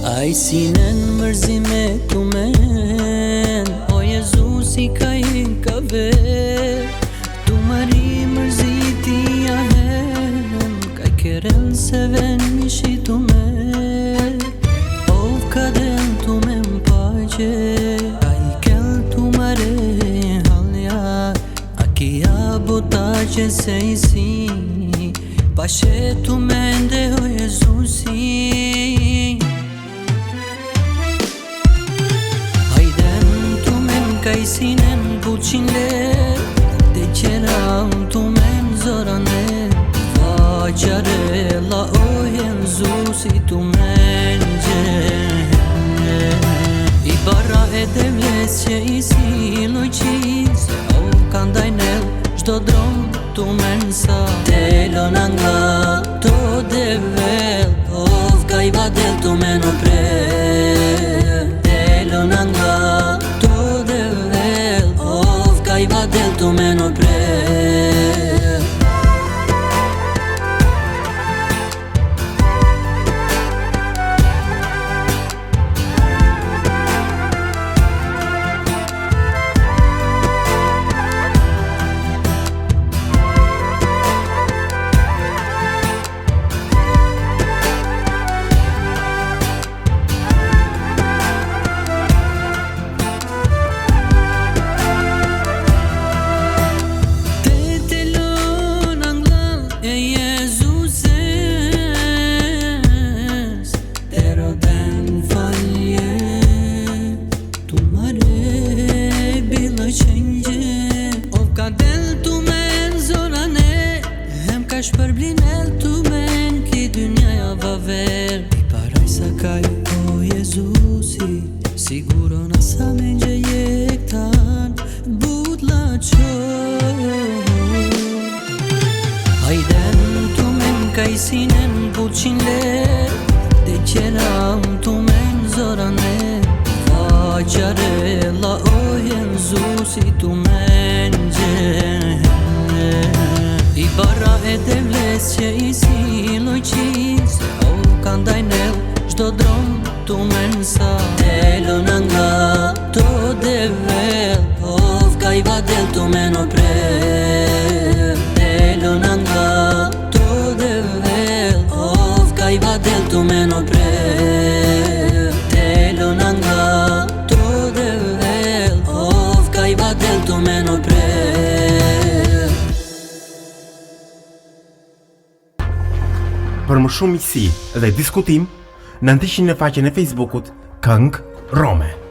Ai sinen mërzime tu men, o Jezusi ka i ka ver. Tu mari mërziti ahem, ka keren se ven mishi tu men. Ov ka den tu men pace, ka i kel tu mare halja, a kia botace se i si, pashe tu mende o Jezusi. Kaj sinen buqin let, te qeram tu men zorane, vaqare la o Jezusi tu men gjene. I barra e devles që i si lojqis, o kandaj nel qdo drom tu men sa. Telon nga to devel, ov kaj vadel tu men o pre. Telon nga i vadel tu men o pre. Shpërblin el tu men ki dynjaja va ver. I paraj sa kaj o Jezusi, siguro na sa men gje jektan budla qo. Hajden tu men kaj sinen buqin let, te qeram tu men zorane, vaqare la o Jezusi tu men gjene. I barra e devles që i si lojqis, o kandaj nel qdo drom tu men sa. Telon nga to devel, ov ka i vadel tu men o pre. Telon nga to devel, ov ka i vadel tu men o pre. Telon nga to devel, ov ka i vadel tu men o pre. Për më shumë miqësi dhe diskutim, në ndiqni në faqen e Facebookut Këngë Rome.